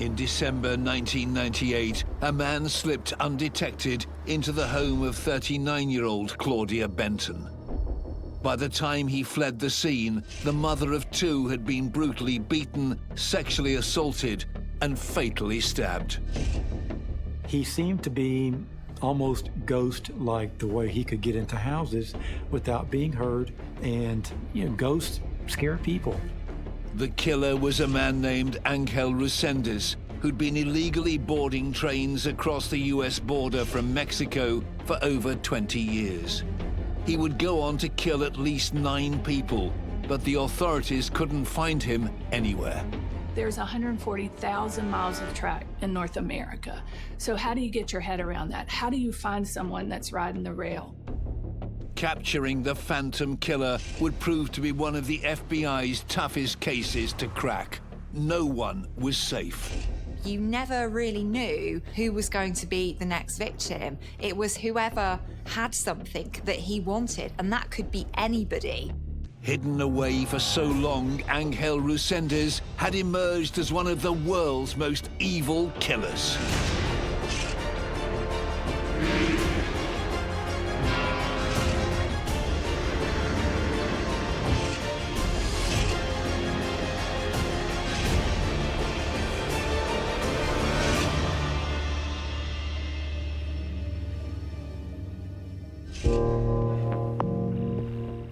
In December 1998, a man slipped undetected into the home of 39-year-old Claudia Benton. By the time he fled the scene, the mother of two had been brutally beaten, sexually assaulted, and fatally stabbed. He seemed to be almost ghost-like, the way he could get into houses without being heard, and, ghosts scare people. The killer was a man named Ángel Reséndiz, who'd been illegally boarding trains across the US border from Mexico for over 20 years. He would go on to kill at least 9 people, but the authorities couldn't find him anywhere. There's 140,000 miles of track in North America. So how do you get your head around that? How do you find someone that's riding the rail? Capturing the Phantom Killer would prove to be one of the FBI's toughest cases to crack. No one was safe. You never really knew who was going to be the next victim. It was whoever had something that he wanted, and that could be anybody. Hidden away for so long, Ángel Reséndiz had emerged as one of the world's most evil killers.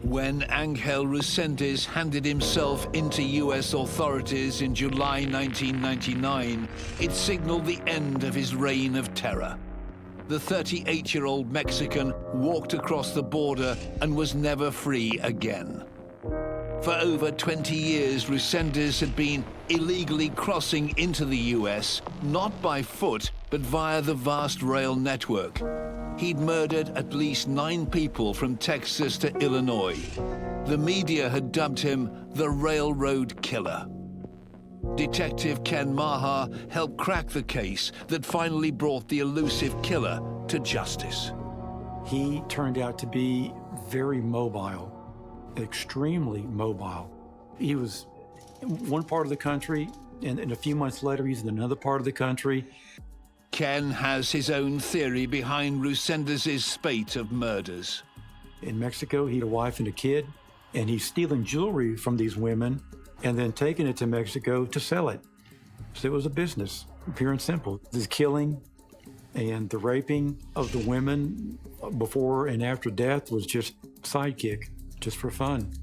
When Ángel Reséndiz handed himself into US authorities in July 1999, it signaled the end of his reign of terror. The 38-year-old Mexican walked across the border and was never free again. For over 20 years, Reséndiz had been illegally crossing into the US, not by foot, but via the vast rail network. He'd murdered at least 9 people from Texas to Illinois. The media had dubbed him the Railroad Killer. Detective Ken Maher helped crack the case that finally brought the elusive killer to justice. He turned out to be very mobile, extremely mobile. He was in one part of the country, and a few months later, he's in another part of the country. Ken has his own theory behind Resendiz's spate of murders. In Mexico, he had a wife and a kid, and he's stealing jewelry from these women and then taking it to Mexico to sell it. So it was a business, pure and simple. This killing and the raping of the women before and after death was just sidekick, just for fun.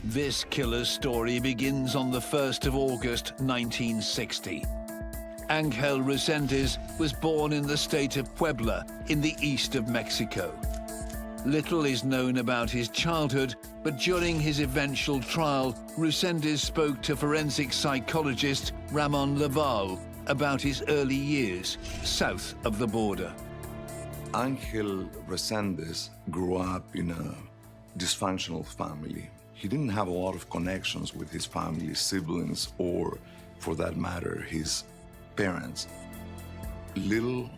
This killer's story begins on the 1st of August, 1960. Ángel Reséndiz was born in the state of Puebla, in the east of Mexico. Little is known about his childhood, but during his eventual trial, Reséndiz spoke to forensic psychologist Ramon Laval about his early years south of the border. Ángel Reséndiz grew up in a dysfunctional family. He didn't have a lot of connections with his family, siblings, or, for that matter, his parents. Little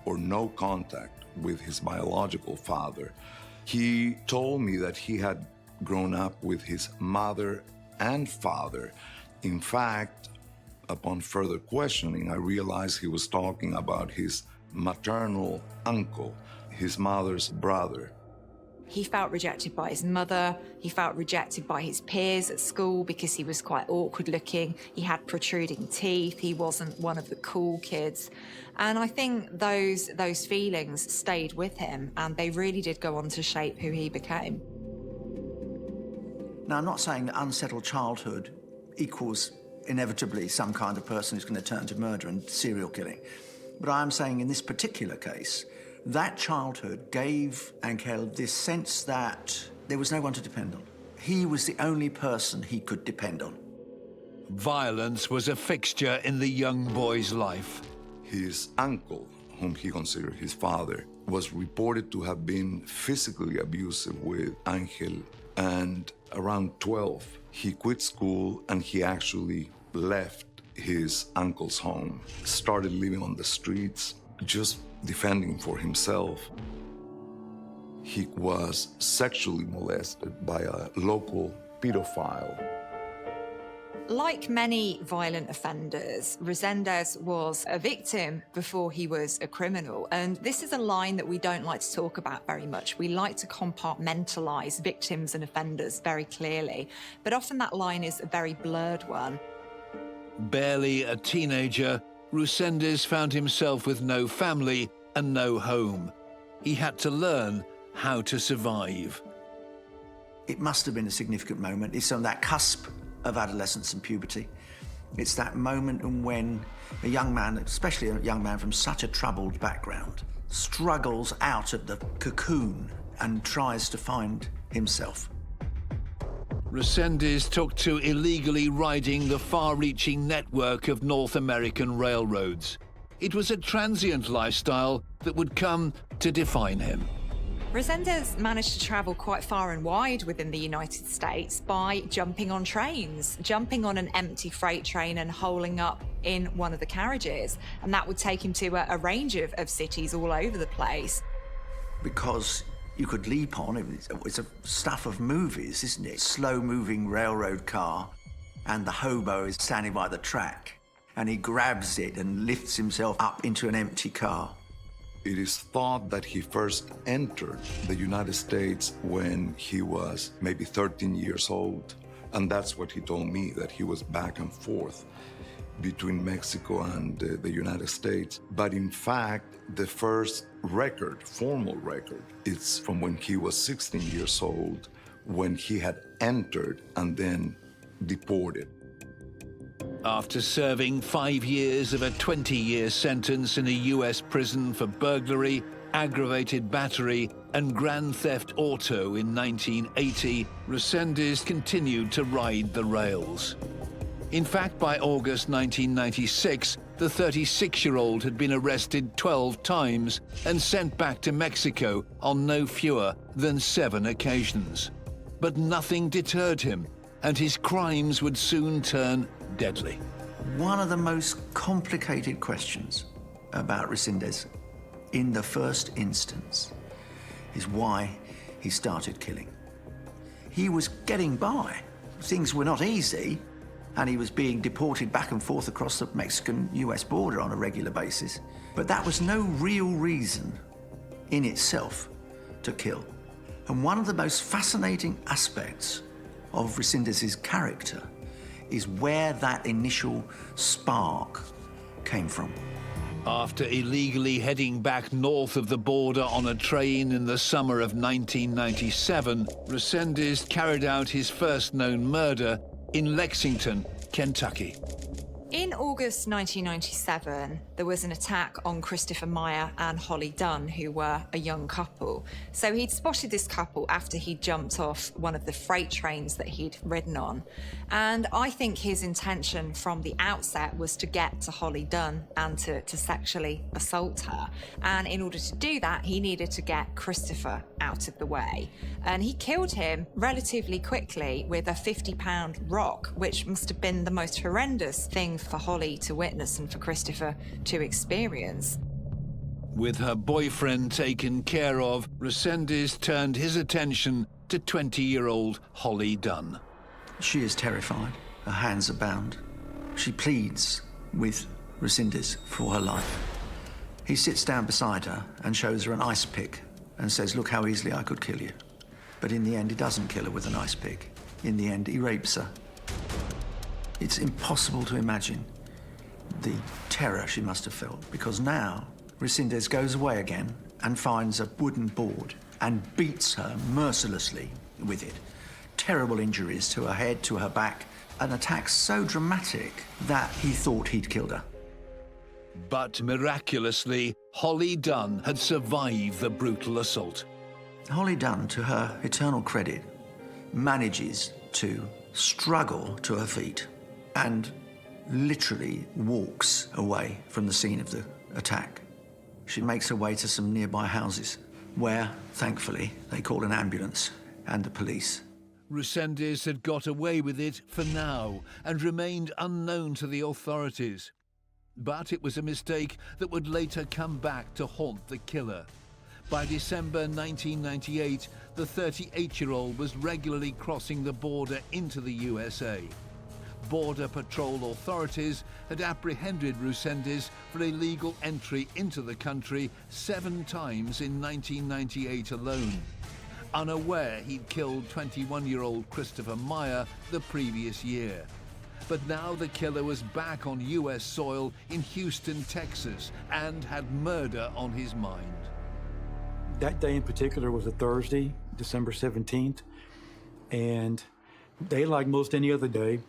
or no contact with his biological father. He told me that he had grown up with his mother and father. In fact, upon further questioning, I realized he was talking about his maternal uncle, his mother's brother. He felt rejected by his mother. He felt rejected by his peers at school because he was quite awkward looking. He had protruding teeth. He wasn't one of the cool kids. And I think those feelings stayed with him, and they really did go on to shape who he became. Now, I'm not saying that unsettled childhood equals inevitably some kind of person who's going to turn to murder and serial killing. But I am saying in this particular case, that childhood gave Ángel this sense that there was no one to depend on. He was the only person he could depend on. Violence was a fixture in the young boy's life. His uncle, whom he considered his father, was reported to have been physically abusive with Ángel, and around 12, he quit school and he actually left his uncle's home, started living on the streets, just defending for himself. He was sexually molested by a local pedophile. Like many violent offenders, Reséndiz was a victim before he was a criminal. And this is a line that we don't like to talk about very much. We like to compartmentalise victims and offenders very clearly, but often that line is a very blurred one. Barely a teenager, Reséndiz found himself with no family and no home. He had to learn how to survive. It must have been a significant moment. It's on that cusp of adolescence and puberty. It's that moment when a young man, especially a young man from such a troubled background, struggles out of the cocoon and tries to find himself. Reséndiz took to illegally riding the far-reaching network of North American railroads. It was a transient lifestyle that would come to define him. Reséndiz managed to travel quite far and wide within the United States by jumping on trains, jumping on an empty freight train and holing up in one of the carriages. And that would take him to a range of cities all over the place. Because you could leap on, it's a stuff of movies, isn't it? Slow-moving railroad car, and the hobo is standing by the track, and he grabs it and lifts himself up into an empty car. It is thought that he first entered the United States when he was maybe 13 years old. And that's what he told me, that he was back and forth between Mexico and the United States. But in fact, the first record, formal record, is from when he was 16 years old, when he had entered and then deported. After serving 5 years of a 20-year sentence in a US prison for burglary, aggravated battery, and grand theft auto in 1980, Reséndiz continued to ride the rails. In fact, by August 1996, the 36-year-old had been arrested 12 times and sent back to Mexico on no fewer than 7 occasions. But nothing deterred him, and his crimes would soon turn deadly. One of the most complicated questions about Reséndiz in the first instance is why he started killing. He was getting by. Things were not easy, and he was being deported back and forth across the Mexican-US border on a regular basis. But that was no real reason in itself to kill. And one of the most fascinating aspects of Reséndiz's character is where that initial spark came from. After illegally heading back north of the border on a train in the summer of 1997, Reséndiz carried out his first known murder in Lexington, Kentucky. In August 1997, there was an attack on Christopher Meyer and Holly Dunn, who were a young couple. So he'd spotted this couple after he'd jumped off one of the freight trains that he'd ridden on. And I think his intention from the outset was to get to Holly Dunn and to sexually assault her. And in order to do that, he needed to get Christopher out of the way. And he killed him relatively quickly with a 50-pound rock, which must have been the most horrendous thing for Holly to witness and for Christopher to experience. With her boyfriend taken care of, Reséndiz turned his attention to 20-year-old Holly Dunn. She is terrified. Her hands are bound. She pleads with Reséndiz for her life. He sits down beside her and shows her an ice pick and says, "Look how easily I could kill you." But in the end, he doesn't kill her with an ice pick. In the end, he rapes her. It's impossible to imagine the terror she must have felt, because now Reséndiz goes away again and finds a wooden board and beats her mercilessly with it. Terrible injuries to her head, to her back, an attack so dramatic that he thought he'd killed her. But miraculously, Holly Dunn had survived the brutal assault. Holly Dunn, to her eternal credit, manages to struggle to her feet and literally walks away from the scene of the attack. She makes her way to some nearby houses where, thankfully, they call an ambulance and the police. Reséndiz had got away with it for now and remained unknown to the authorities. But it was a mistake that would later come back to haunt the killer. By December 1998, the 38-year-old was regularly crossing the border into the USA. Border Patrol authorities had apprehended Reséndiz for illegal entry into the country 7 times in 1998 alone, unaware he'd killed 21-year-old Christopher Meyer the previous year. But now the killer was back on US soil in Houston, Texas, and had murder on his mind. That day in particular was a Thursday, December 17th, and day like most any other day,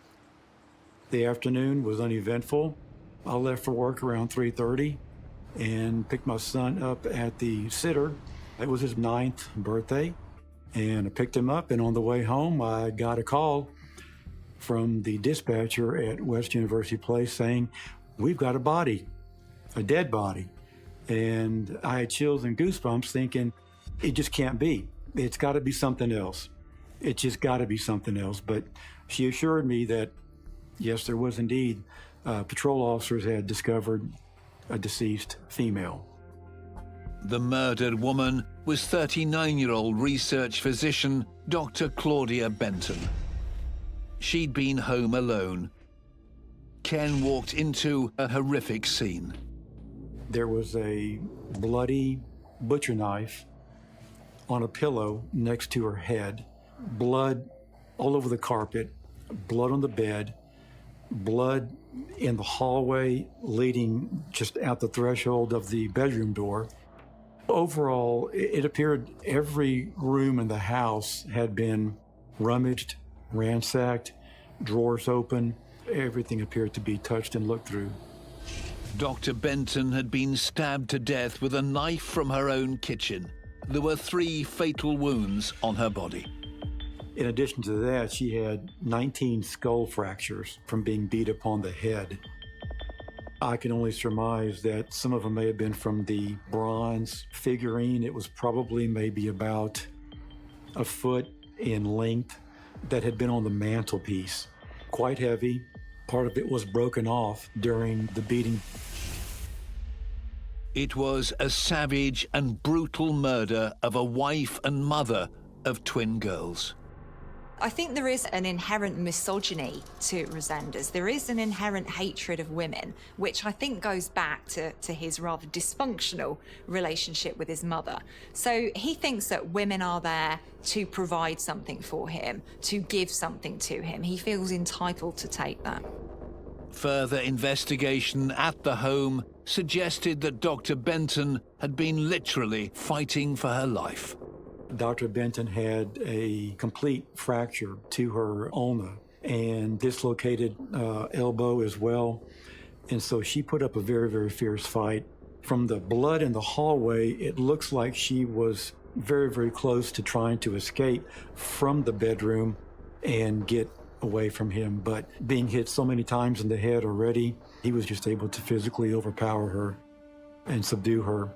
the afternoon was uneventful. I left for work around 3:30 and picked my son up at the sitter. It was his 9th birthday, and I picked him up, and on the way home, I got a call from the dispatcher at West University Place saying, "We've got a body, a dead body." And I had chills and goosebumps thinking, it just can't be. It's got to be something else. It's just got to be something else. But she assured me that, yes, there was indeed. Patrol officers had discovered a deceased female. The murdered woman was 39-year-old research physician Dr. Claudia Benton. She'd been home alone. Ken walked into a horrific scene. There was a bloody butcher knife on a pillow next to her head, blood all over the carpet, blood on the bed, blood in the hallway leading just out the threshold of the bedroom door. Overall, it appeared every room in the house had been rummaged, ransacked, drawers open. Everything appeared to be touched and looked through. Dr. Benton had been stabbed to death with a knife from her own kitchen. There were 3 fatal wounds on her body. In addition to that, she had 19 skull fractures from being beat upon the head. I can only surmise that some of them may have been from the bronze figurine. It was probably maybe about a foot in length that had been on the mantelpiece. Quite heavy. Part of it was broken off during the beating. It was a savage and brutal murder of a wife and mother of twin girls. I think there is an inherent misogyny to Reséndiz. There is an inherent hatred of women, which I think goes back to his rather dysfunctional relationship with his mother. So he thinks that women are there to provide something for him, to give something to him. He feels entitled to take that. Further investigation at the home suggested that Dr. Benton had been literally fighting for her life. Dr. Benton had a complete fracture to her ulna and dislocated elbow as well. And so she put up a very, very fierce fight. From the blood in the hallway, it looks like she was very, very close to trying to escape from the bedroom and get away from him. But being hit so many times in the head already, he was just able to physically overpower her and subdue her.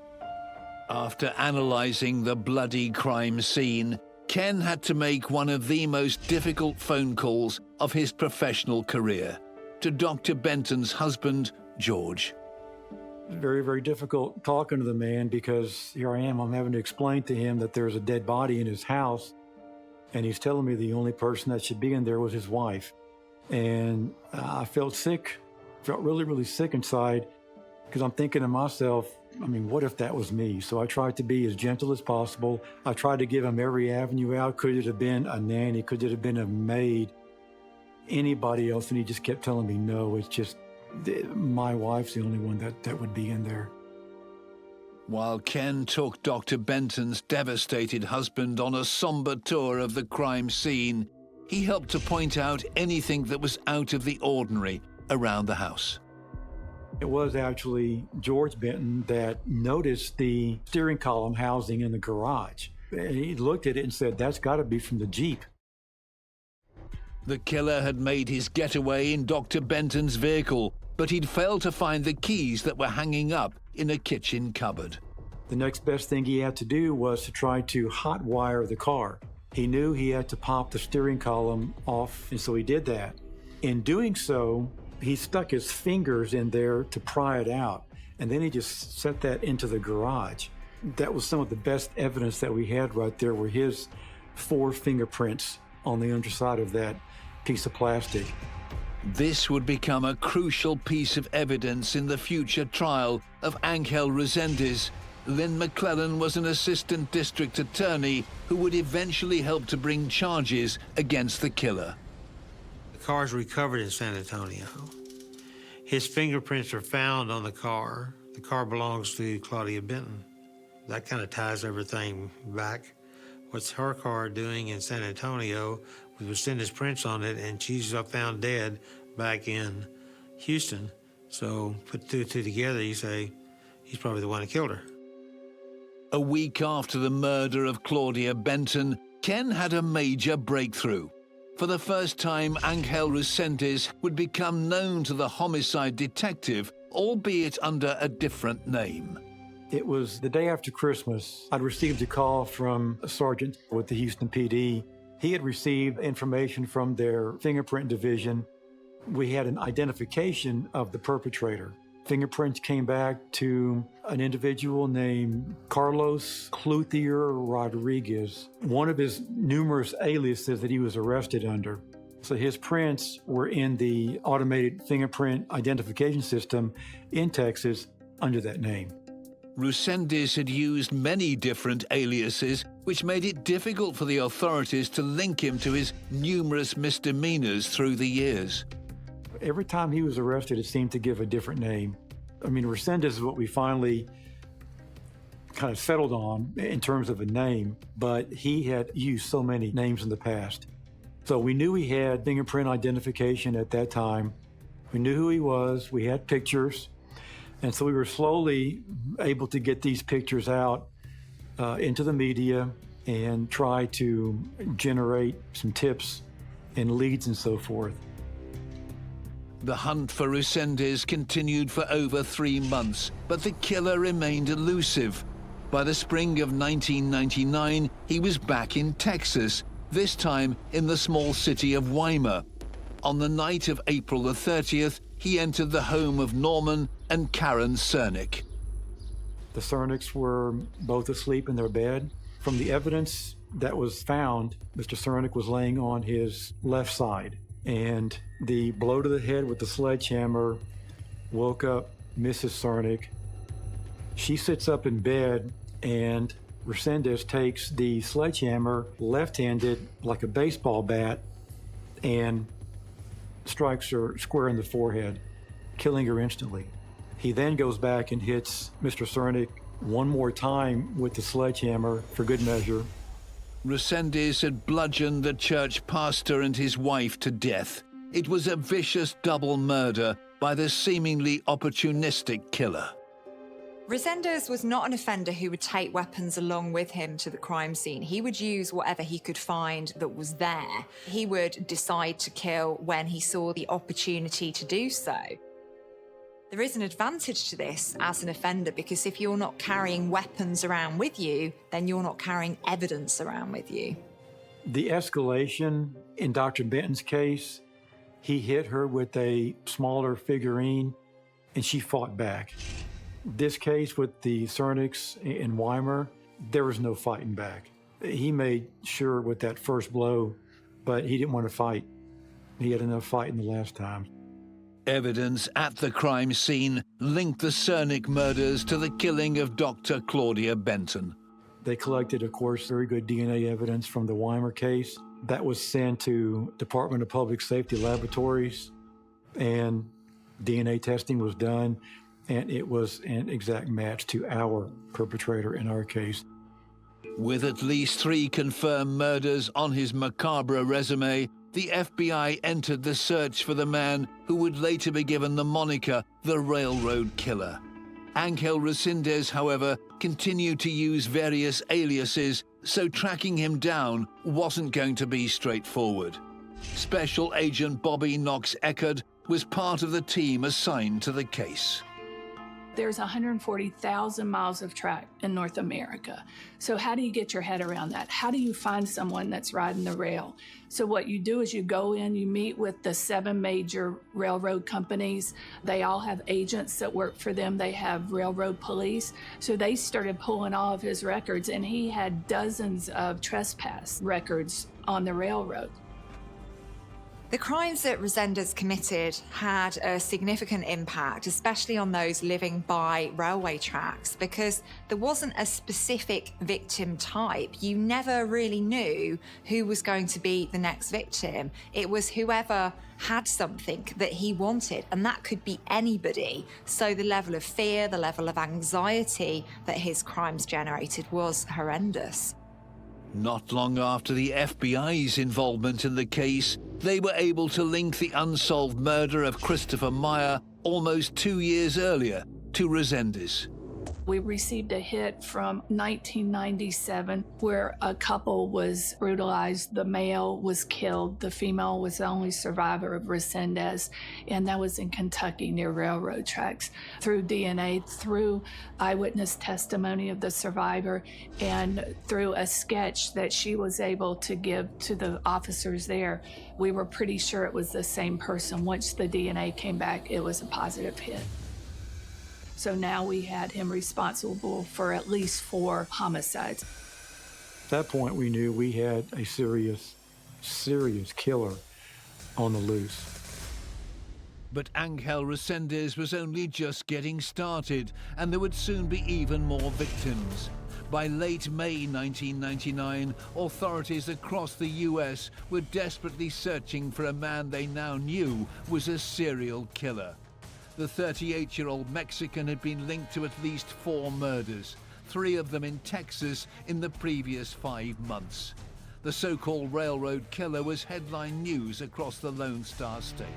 After analyzing the bloody crime scene, Ken had to make one of the most difficult phone calls of his professional career to Dr. Benton's husband, George. Very, very difficult talking to the man because here I am, I'm having to explain to him that there's a dead body in his house, and he's telling me the only person that should be in there was his wife. And I felt sick, felt really, really sick inside because I'm thinking to myself, I mean, what if that was me? So I tried to be as gentle as possible. I tried to give him every avenue out. Could it have been a nanny? Could it have been a maid? Anybody else? And he just kept telling me, no, it's just my wife's the only one that would be in there. While Ken took Dr. Benton's devastated husband on a somber tour of the crime scene, he helped to point out anything that was out of the ordinary around the house. It was actually George Benton that noticed the steering column housing in the garage. And he looked at it and said, that's got to be from the Jeep. The killer had made his getaway in Dr. Benton's vehicle, but he'd failed to find the keys that were hanging up in a kitchen cupboard. The next best thing he had to do was to try to hotwire the car. He knew he had to pop the steering column off, and so he did that. In doing so, he stuck his fingers in there to pry it out, and then he just set that into the garage. That was some of the best evidence that we had right there, were his 4 fingerprints on the underside of that piece of plastic. This would become a crucial piece of evidence in the future trial of Ángel Reséndiz. Lynn McClellan was an assistant district attorney who would eventually help to bring charges against the killer. The car is recovered in San Antonio. His fingerprints are found on the car. The car belongs to Claudia Benton. That kind of ties everything back. What's her car doing in San Antonio with Reséndiz's prints on it, and she's found dead back in Houston. So put two and two together, you say, he's probably the one that killed her. A week after the murder of Claudia Benton, Ken had a major breakthrough. For the first time, Ángel Reséndiz would become known to the homicide detective, albeit under a different name. It was the day after Christmas. I'd received a call from a sergeant with the Houston PD. He had received information from their fingerprint division. We had an identification of the perpetrator. Fingerprints came back to an individual named Carlos Cluthier Rodriguez, one of his numerous aliases that he was arrested under. So his prints were in the automated fingerprint identification system in Texas under that name. Reséndiz had used many different aliases, which made it difficult for the authorities to link him to his numerous misdemeanors through the years. Every time he was arrested, it seemed to give a different name. I mean, Reséndiz is what we finally kind of settled on in terms of a name, but he had used so many names in the past. So we knew he had fingerprint identification at that time. We knew who he was. We had pictures. And so we were slowly able to get these pictures out into the media and try to generate some tips and leads and so forth. The hunt for Reséndiz continued for over 3 months, but the killer remained elusive. By the spring of 1999, he was back in Texas, this time in the small city of Weimar. On the night of April the 30th, he entered the home of Norman and Karen Cernick. The Cernicks were both asleep in their bed. From the evidence that was found, Mr. Cernick was laying on his left side, and the blow to the head with the sledgehammer woke up Mrs. Cernick. She sits up in bed, and Reséndiz takes the sledgehammer left-handed like a baseball bat and strikes her square in the forehead, killing her instantly. He then goes back and hits Mr. Cernick one more time with the sledgehammer for good measure. Reséndiz had bludgeoned the church pastor and his wife to death. It was a vicious double murder by the seemingly opportunistic killer. Reséndiz was not an offender who would take weapons along with him to the crime scene. He would use whatever he could find that was there. He would decide to kill when he saw the opportunity to do so. There is an advantage to this as an offender, because if you're not carrying weapons around with you, then you're not carrying evidence around with you. The escalation in Dr. Benton's case, he hit her with a smaller figurine and she fought back. This case with the Cernicks in Weimar, there was no fighting back. He made sure with that first blow, but he didn't want to fight. He had enough fighting the last time. Evidence at the crime scene linked the Cernick murders to the killing of Dr. Claudia Benton. They collected, of course, very good DNA evidence from the Weimar case. That was sent to Department of Public Safety laboratories, and DNA testing was done, and it was an exact match to our perpetrator in our case. With at least 3 confirmed murders on his macabre resume, the FBI entered the search for the man who would later be given the moniker the Railroad Killer. Ángel Reséndiz, however, continued to use various aliases, so tracking him down wasn't going to be straightforward. Special Agent Bobby Knox Eckerd was part of the team assigned to the case. There's 140,000 miles of track in North America. So how do you get your head around that? How do you find someone that's riding the rail? So what you do is you go in, you meet with the 7 major railroad companies. They all have agents that work for them. They have railroad police. So they started pulling all of his records, and he had dozens of trespass records on the railroad. The crimes that Reséndiz committed had a significant impact, especially on those living by railway tracks, because there wasn't a specific victim type. You never really knew who was going to be the next victim. It was whoever had something that he wanted, and that could be anybody. So the level of fear, the level of anxiety that his crimes generated was horrendous. Not long after the FBI's involvement in the case, they were able to link the unsolved murder of Christopher Meyer almost 2 years earlier to Reséndiz. We received a hit from 1997 where a couple was brutalized. The male was killed. The female was the only survivor of Reséndiz, and that was in Kentucky near railroad tracks. Through DNA, through eyewitness testimony of the survivor, and through a sketch that she was able to give to the officers there, we were pretty sure it was the same person. Once the DNA came back, it was a positive hit. So now we had him responsible for at least 4 homicides. At that point, we knew we had a serious killer on the loose. But Ángel Reséndiz was only just getting started, and there would soon be even more victims. By late May 1999, authorities across the US were desperately searching for a man they now knew was a serial killer. The 38-year-old Mexican had been linked to at least 4 murders, 3 of them in Texas in the previous 5 months. The so-called railroad killer was headline news across the Lone Star State.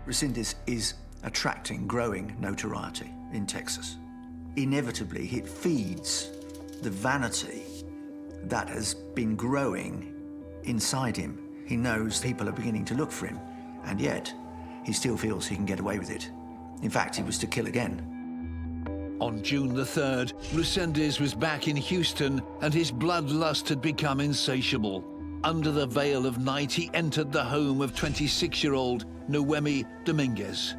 Reséndiz is attracting growing notoriety in Texas. Inevitably, it feeds the vanity that has been growing inside him. He knows people are beginning to look for him, and yet he still feels he can get away with it. In fact, he was to kill again. On June the 3rd, Reséndiz was back in Houston, and his bloodlust had become insatiable. Under the veil of night, he entered the home of 26-year-old Noemi Dominguez.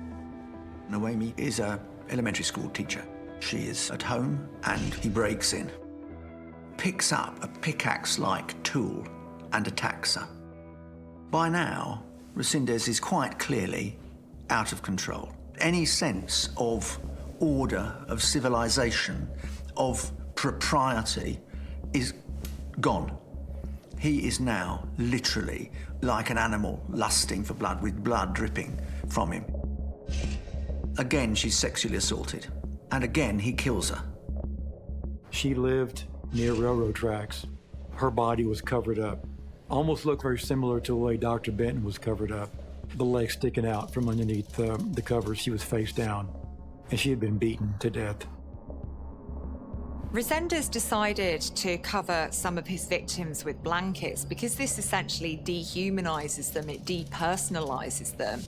Noemi is an elementary school teacher. She is at home, and he breaks in, picks up a pickaxe-like tool, and attacks her. By now, Reséndiz is quite clearly out of control. Any sense of order, of civilization, of propriety is gone. He is now literally like an animal lusting for blood, with blood dripping from him. Again, she's sexually assaulted, and again, he kills her. She lived near railroad tracks. Her body was covered up. Almost looked very similar to the way Dr. Benton was covered up. The legs sticking out from underneath the covers. She was face down, and she had been beaten to death. Reséndiz decided to cover some of his victims with blankets because this essentially dehumanizes them, it depersonalizes them.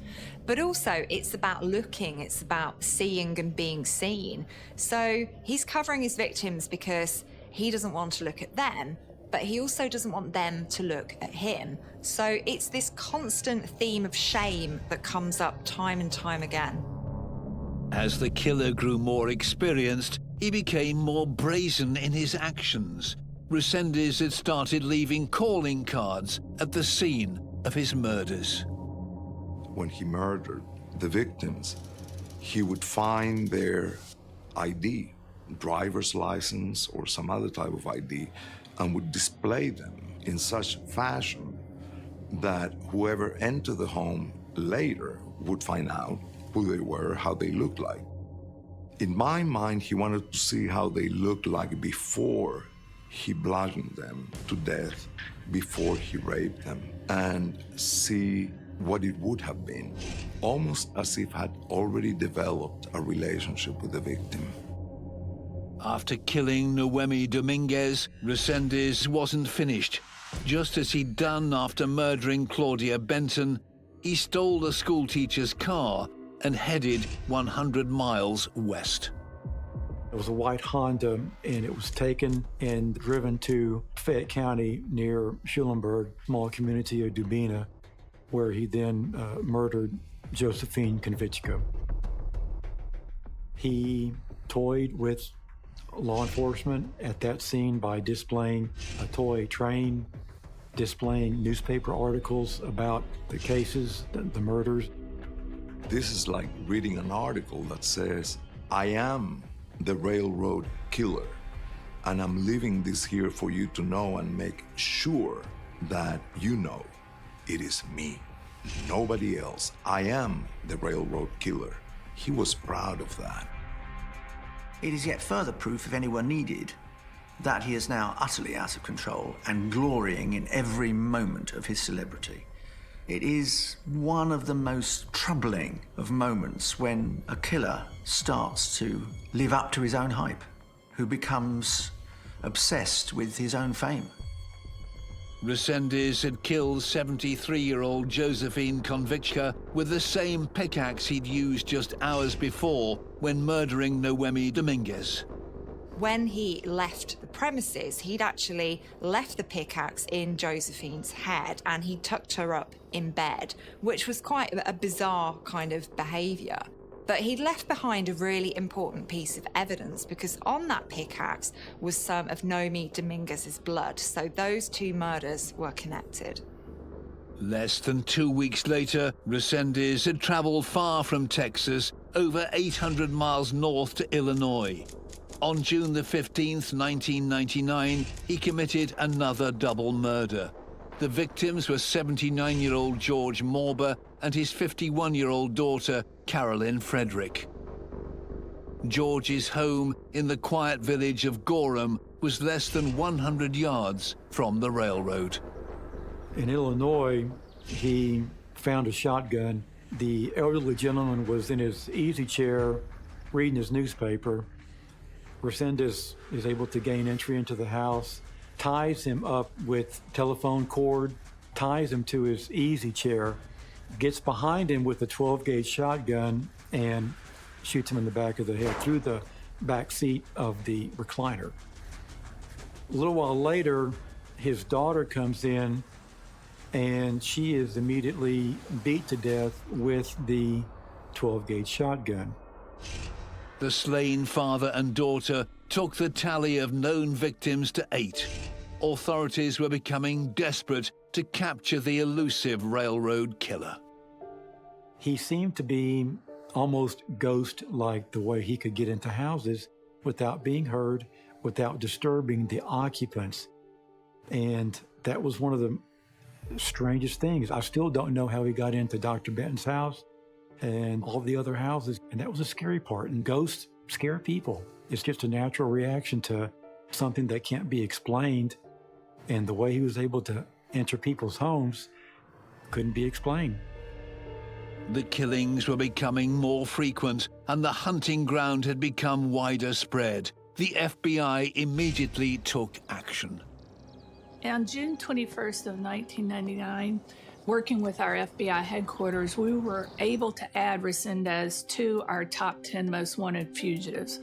But also, it's about looking, it's about seeing and being seen. So he's covering his victims because he doesn't want to look at them, but he also doesn't want them to look at him. So it's this constant theme of shame that comes up time and time again. As the killer grew more experienced, he became more brazen in his actions. Reséndiz had started leaving calling cards at the scene of his murders. When he murdered the victims, he would find their ID, driver's license or some other type of ID, and would display them in such fashion that whoever entered the home later would find out who they were, how they looked like. In my mind, he wanted to see how they looked like before he bludgeoned them to death, before he raped them, and see what it would have been, almost as if had already developed a relationship with the victim. After killing Noemi Dominguez, Reséndiz wasn't finished. Just as he'd done after murdering Claudia Benton, he stole the schoolteacher's car and headed 100 miles west. It was a white Honda, and it was taken and driven to Fayette County near Schulenburg, small community of Dubina, where he then murdered Josephine Konvichko. He toyed with law enforcement at that scene by displaying a toy train, displaying newspaper articles about the cases, the murders. This is like reading an article that says, I am the railroad killer, and I'm leaving this here for you to know and make sure that you know it is me, nobody else. I am the railroad killer. He was proud of that. It is yet further proof, if anyone needed, that he is now utterly out of control and glorying in every moment of his celebrity. It is one of the most troubling of moments when a killer starts to live up to his own hype, who becomes obsessed with his own fame. Reséndiz had killed 73-year-old Josephine Konvichka with the same pickaxe he'd used just hours before when murdering Noemi Dominguez. When he left the premises, he'd actually left the pickaxe in Josephine's head and he tucked her up in bed, which was quite a bizarre kind of behaviour. But he'd left behind a really important piece of evidence because on that pickaxe was some of Noemi Dominguez's blood, so those two murders were connected. Less than 2 weeks later, Reséndiz had travelled far from Texas, over 800 miles north to Illinois. On June the 15th, 1999, he committed another double murder. The victims were 79-year-old George Morber and his 51-year-old daughter, Carolyn Frederick. George's home in the quiet village of Gorham was less than 100 yards from the railroad. In Illinois, he found a shotgun. The elderly gentleman was in his easy chair reading his newspaper. Reséndiz is able to gain entry into the house, ties him up with telephone cord, ties him to his easy chair, gets behind him with a 12-gauge shotgun and shoots him in the back of the head through the back seat of the recliner. A little while later, his daughter comes in and she is immediately beat to death with the 12-gauge shotgun. The slain father and daughter took the tally of known victims to 8. Authorities were becoming desperate to capture the elusive railroad killer. He seemed to be almost ghost-like, the way he could get into houses without being heard, without disturbing the occupants. And that was one of the strangest things. I still don't know how he got into Dr. Benton's house and all the other houses. And that was a scary part. And ghosts scare people. It's just a natural reaction to something that can't be explained. And the way he was able to enter people's homes couldn't be explained. The killings were becoming more frequent and the hunting ground had become wider spread. The FBI immediately took action. On June 21st of 1999, working with our FBI headquarters, we were able to add Reséndiz to our top 10 most wanted fugitives.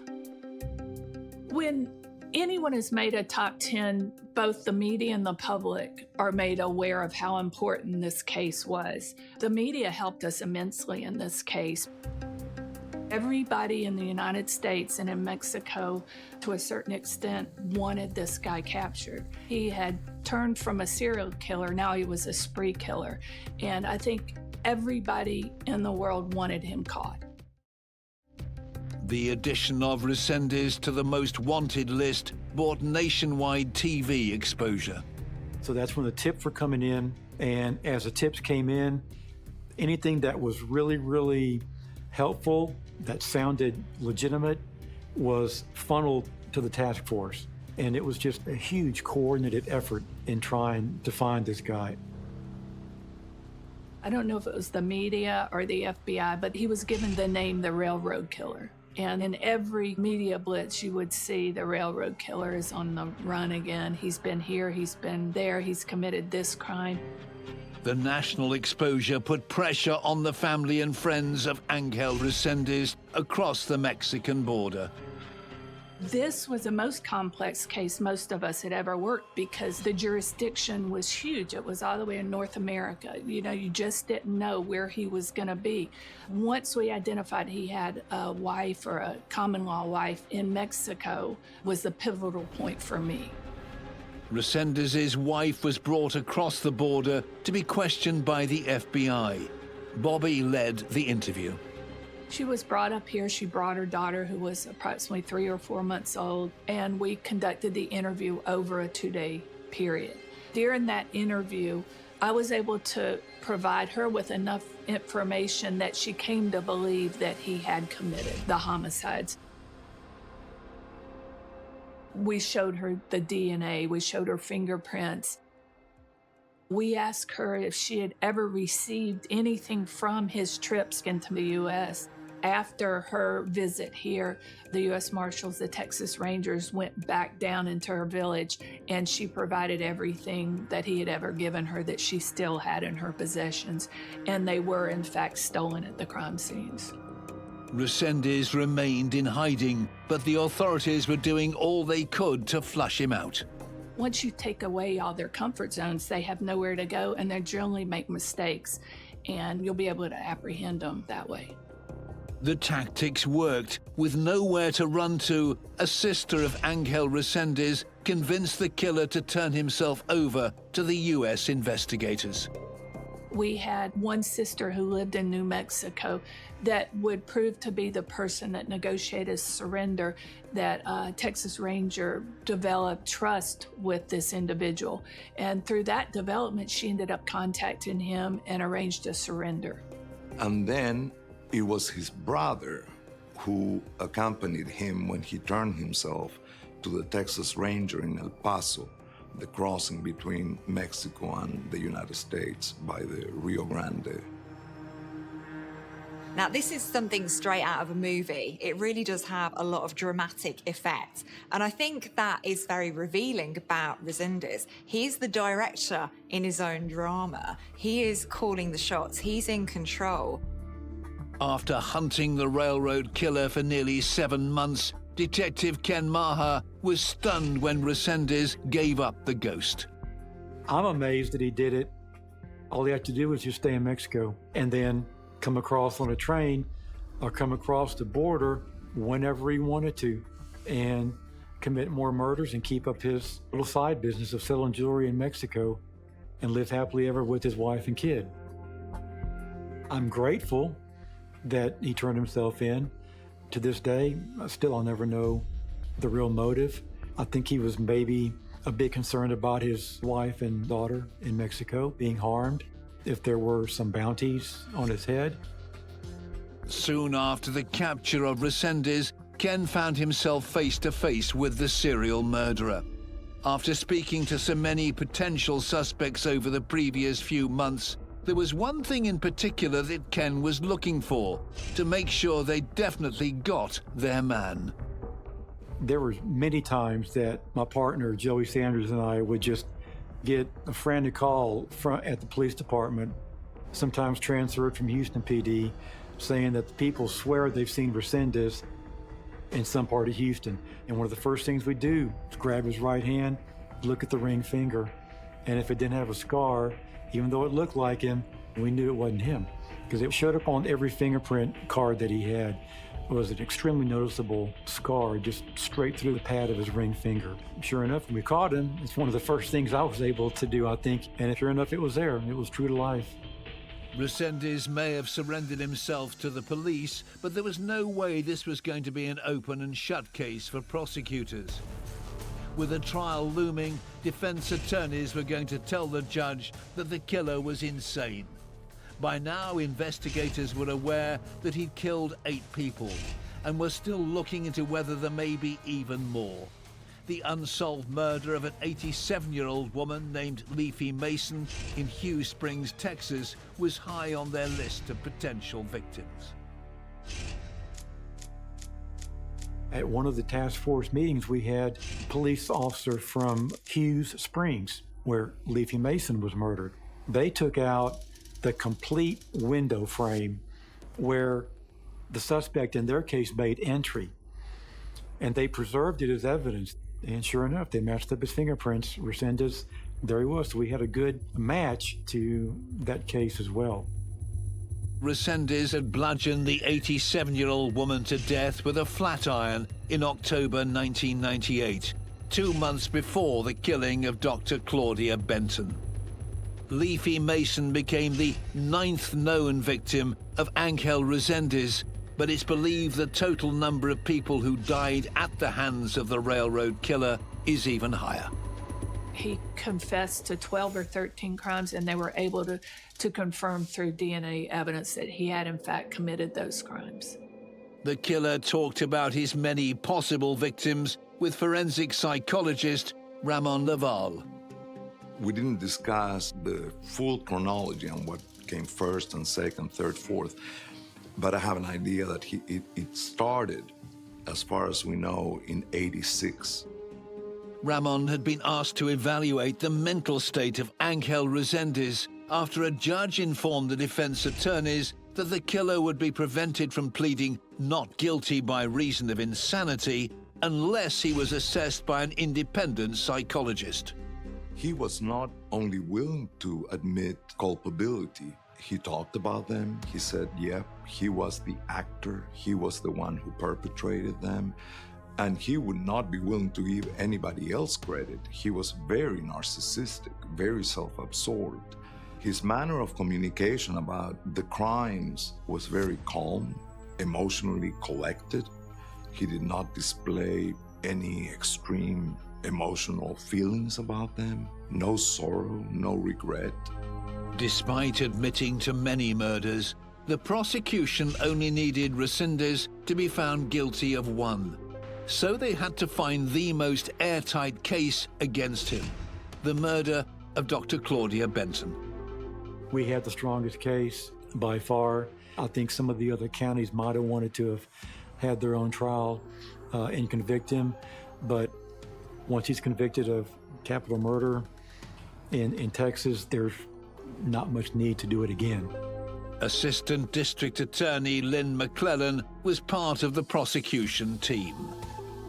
When anyone has made a top 10, both the media and the public are made aware of how important this case was. The media helped us immensely in this case. Everybody in the United States and in Mexico, to a certain extent, wanted this guy captured. He had turned from a serial killer, now he was a spree killer. And I think everybody in the world wanted him caught. The addition of Reséndiz to the most wanted list brought nationwide TV exposure. So that's when the tips were coming in. And as the tips came in, anything that was really, really helpful, that sounded legitimate, was funneled to the task force. And it was just a huge coordinated effort in trying to find this guy. I don't know if it was the media or the FBI, but he was given the name the Railroad Killer. And in every media blitz, you would see the Railroad Killer is on the run again. He's been here, he's been there, he's committed this crime. The national exposure put pressure on the family and friends of Ángel Reséndiz across the Mexican border. This was the most complex case most of us had ever worked because the jurisdiction was huge. It was all the way in North America. You know, you just didn't know where he was going to be. Once we identified he had a wife or a common law wife in Mexico was the pivotal point for me. Resendiz's wife was brought across the border to be questioned by the FBI. Bobby led the interview. She was brought up here. She brought her daughter, who was approximately 3 or 4 months old, and we conducted the interview over a 2-day period. During that interview, I was able to provide her with enough information that she came to believe that he had committed the homicides. We showed her the DNA, we showed her fingerprints. We asked her if she had ever received anything from his trips into the U.S. After her visit here, the U.S. Marshals, the Texas Rangers, went back down into her village, and she provided everything that he had ever given her that she still had in her possessions, and they were, in fact, stolen at the crime scenes. Reséndiz remained in hiding, but the authorities were doing all they could to flush him out. Once you take away all their comfort zones, they have nowhere to go, and they generally make mistakes, and you'll be able to apprehend them that way. The tactics worked. With nowhere to run to, a sister of Ángel Reséndiz convinced the killer to turn himself over to the U.S. investigators. We had one sister who lived in New Mexico that would prove to be the person that negotiated surrender, that Texas Ranger developed trust with this individual. And through that development, she ended up contacting him and arranged a surrender. And then it was his brother who accompanied him when he turned himself to the Texas Ranger in El Paso, the crossing between Mexico and the United States by the Rio Grande. Now, this is something straight out of a movie. It really does have a lot of dramatic effect. And I think that is very revealing about Reséndiz. He's the director in his own drama. He is calling the shots. He's in control. After hunting the railroad killer for nearly 7 months, Detective Ken Maha was stunned when Reséndiz gave up the ghost. I'm amazed that he did it. All he had to do was just stay in Mexico and then come across on a train or come across the border whenever he wanted to and commit more murders and keep up his little side business of selling jewelry in Mexico and live happily ever with his wife and kid. I'm grateful that he turned himself in. To this day, still I'll never know the real motive. I think he was maybe a bit concerned about his wife and daughter in Mexico being harmed, if there were some bounties on his head. Soon after the capture of Reséndiz, Ken found himself face to face with the serial murderer. After speaking to so many potential suspects over the previous few months, there was one thing in particular that Ken was looking for, to make sure they definitely got their man. There were many times that my partner, Joey Sanders, and I would just get a frantic call at the police department, sometimes transferred from Houston PD, saying that the people swear they've seen Reséndiz in some part of Houston. And one of the first things we do is grab his right hand, look at the ring finger, and if it didn't have a scar, even though it looked like him, we knew it wasn't him, because it showed up on every fingerprint card that he had. It was an extremely noticeable scar just straight through the pad of his ring finger. Sure enough, when we caught him, it's one of the first things I was able to do, I think, and sure enough, it was there. It was true to life. Reséndiz may have surrendered himself to the police, but there was no way this was going to be an open and shut case for prosecutors. With a trial looming, defense attorneys were going to tell the judge that the killer was insane. By now, investigators were aware that he'd killed 8 people and were still looking into whether there may be even more. The unsolved murder of an 87-year-old woman named Leafy Mason in Hugh Springs, Texas, was high on their list of potential victims. At one of the task force meetings, we had a police officer from Hughes Springs, where Leafy Mason was murdered. They took out the complete window frame where the suspect in their case made entry, and they preserved it as evidence. And sure enough, they matched up his fingerprints. Reséndiz, there he was. So we had a good match to that case as well. Reséndiz had bludgeoned the 87-year-old woman to death with a flat iron in October 1998. 2 months before the killing of Dr. Claudia Benton. Leafy Mason became the 9th known victim of Ángel Reséndiz, but it's believed the total number of people who died at the hands of the railroad killer is even higher. He confessed to 12 or 13 crimes, and they were able to confirm through DNA evidence that he had in fact committed those crimes. The killer talked about his many possible victims with forensic psychologist Ramon Laval. We didn't discuss the full chronology on what came first and second, third, fourth, but I have an idea that it started, as far as we know, in '86. Ramon had been asked to evaluate the mental state of Ángel Reséndiz after a judge informed the defense attorneys that the killer would be prevented from pleading not guilty by reason of insanity unless he was assessed by an independent psychologist. He was not only willing to admit culpability, he talked about them. He said, yeah, he was the actor. He was the one who perpetrated them. And he would not be willing to give anybody else credit. He was very narcissistic, very self-absorbed. His manner of communication about the crimes was very calm, emotionally collected. He did not display any extreme emotional feelings about them, no sorrow, no regret. Despite admitting to many murders, the prosecution only needed Reséndiz to be found guilty of one. So they had to find the most airtight case against him, the murder of Dr. Claudia Benton. We had the strongest case by far. I think some of the other counties might have wanted to have had their own trial and convict him, but once he's convicted of capital murder in Texas, there's not much need to do it again. Assistant District Attorney Lynn McClellan was part of the prosecution team.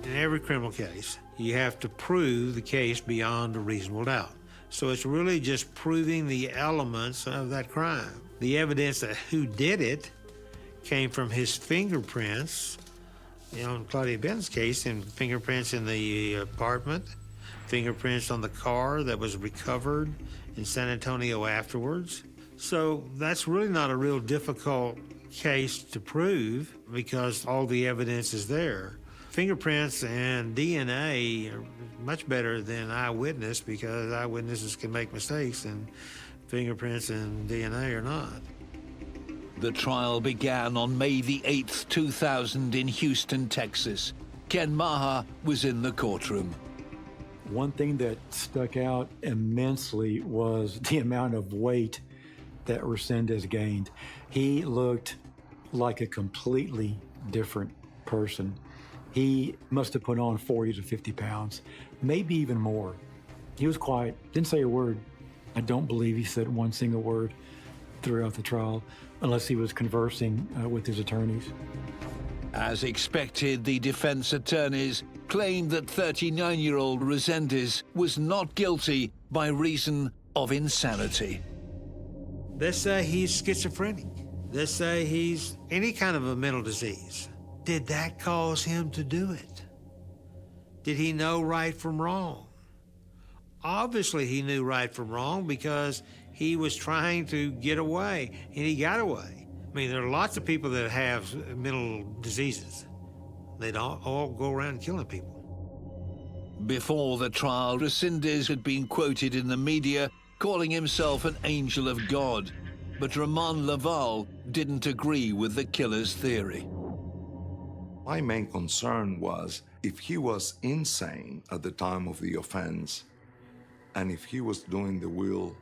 In every criminal case, you have to prove the case beyond a reasonable doubt. So it's really just proving the elements of that crime. The evidence that who did it came from his fingerprints, in Claudia Benton's case, and fingerprints in the apartment, fingerprints on the car that was recovered in San Antonio afterwards. So that's really not a real difficult case to prove because all the evidence is there. Fingerprints and DNA are much better than eyewitness because eyewitnesses can make mistakes and fingerprints and DNA are not. The trial began on May the 8th, 2000 in Houston, Texas. Ken Maha was in the courtroom. One thing that stuck out immensely was the amount of weight that Reséndiz gained. He looked like a completely different person. He must have put on 40 to 50 pounds, maybe even more. He was quiet, didn't say a word. I don't believe he said one single word throughout the trial, unless he was conversing with his attorneys. As expected, the defense attorneys claimed that 39-year-old Reséndiz was not guilty by reason of insanity. Let's say he's schizophrenic. Let's say he's any kind of a mental disease. Did that cause him to do it? Did he know right from wrong? Obviously, he knew right from wrong because he was trying to get away, and he got away. I mean, there are lots of people that have mental diseases. They don't all go around killing people. Before the trial, Reséndiz had been quoted in the media calling himself an angel of God, but Ramon Laval didn't agree with the killer's theory. My main concern was if he was insane at the time of the offense, and if he was doing the will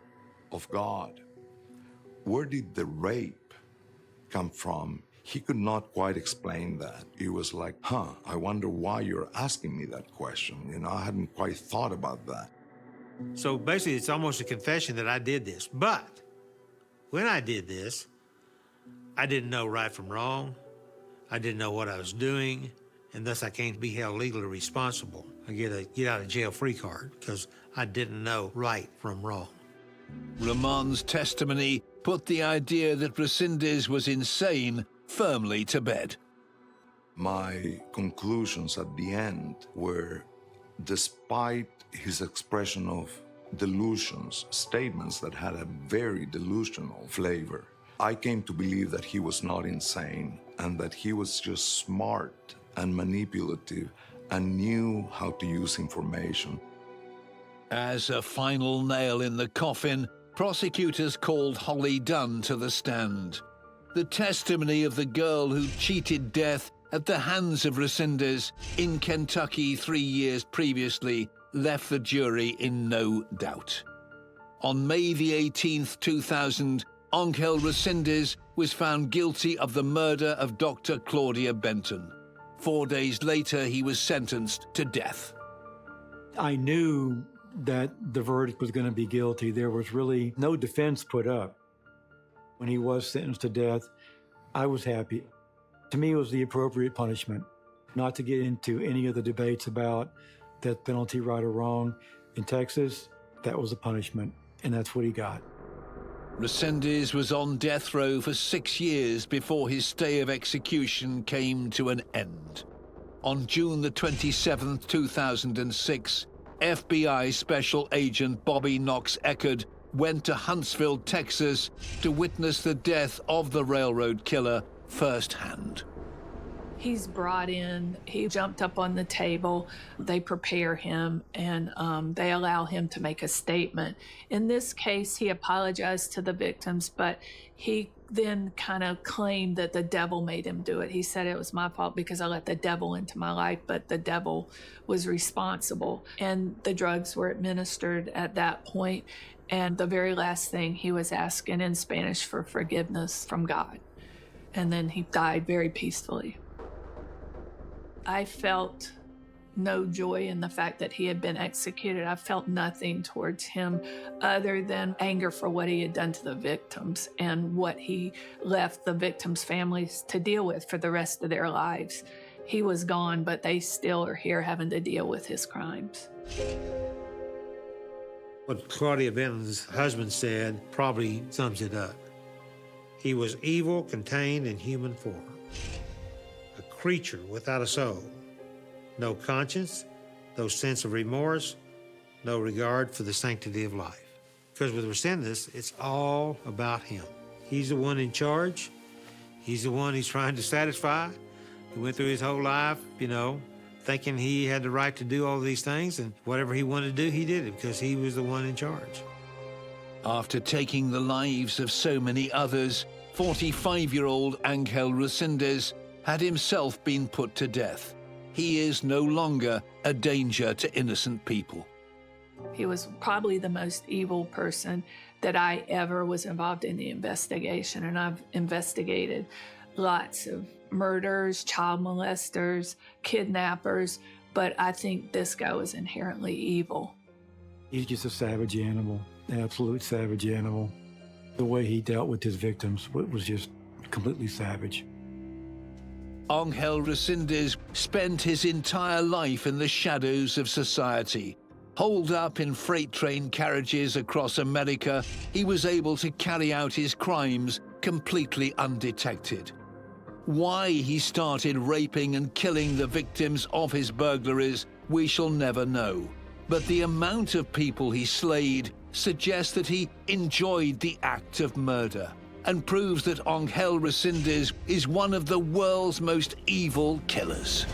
of God, where did the rape come from? He could not quite explain that. He was like, I wonder why you're asking me that question. You know, I hadn't quite thought about that. So basically, it's almost a confession that I did this. But when I did this, I didn't know right from wrong. I didn't know what I was doing, and thus I can't be held legally responsible. I get a get-out-of-jail-free card because I didn't know right from wrong. Ramon's testimony put the idea that Reséndiz was insane firmly to bed. My conclusions at the end were Despite his expression of delusions, statements that had a very delusional flavor, I came to believe that he was not insane and that he was just smart and manipulative and knew how to use information. As a final nail in the coffin, prosecutors called Holly Dunn to the stand. The testimony of the girl who cheated death at the hands of Reséndiz in Kentucky 3 years previously left the jury in no doubt. On May the 18th, 2000, Ángel Reséndiz was found guilty of the murder of Dr. Claudia Benton. 4 days later, he was sentenced to death. I knew that the verdict was going to be guilty. There was really no defense put up. When he was sentenced to death, I was happy. To me, it was the appropriate punishment. Not to get into any of the debates about death penalty, right or wrong. In Texas, that was a punishment, and that's what he got. Reséndiz was on death row for 6 years before his stay of execution came to an end. On June the 27th, 2006, FBI Special Agent Bobby Knox Eckerd went to Huntsville, Texas, to witness the death of the railroad killer firsthand. He's brought in, he jumped up on the table, they prepare him, and they allow him to make a statement. In this case, he apologized to the victims, but he then kind of claimed that the devil made him do it. He said it was my fault because I let the devil into my life, but the devil was responsible. And the drugs were administered at that point, and the very last thing he was asking in Spanish for forgiveness from God. And then he died very peacefully. I felt no joy in the fact that he had been executed. I felt nothing towards him other than anger for what he had done to the victims and what he left the victims' families to deal with for the rest of their lives. He was gone, but they still are here having to deal with his crimes. What Claudia Benton's husband said probably sums it up. He was evil contained in human form, a creature without a soul, no conscience, no sense of remorse, no regard for the sanctity of life. Because with Reséndiz, it's all about him. He's the one in charge. He's the one he's trying to satisfy. He went through his whole life, thinking he had the right to do all these things, and whatever he wanted to do, he did it because he was the one in charge. After taking the lives of so many others, 45-year-old Ángel Reséndiz had himself been put to death. He is no longer a danger to innocent people. He was probably the most evil person that I ever was involved in the investigation, and I've investigated lots of murders, child molesters, kidnappers, but I think this guy was inherently evil. He's just a savage animal, an absolute savage animal. The way he dealt with his victims was just completely savage. Ángel Reséndiz spent his entire life in the shadows of society. Holed up in freight train carriages across America, he was able to carry out his crimes completely undetected. Why he started raping and killing the victims of his burglaries, we shall never know. But the amount of people he slayed suggests that he enjoyed the act of murder and proves that Ángel Reséndiz is one of the world's most evil killers.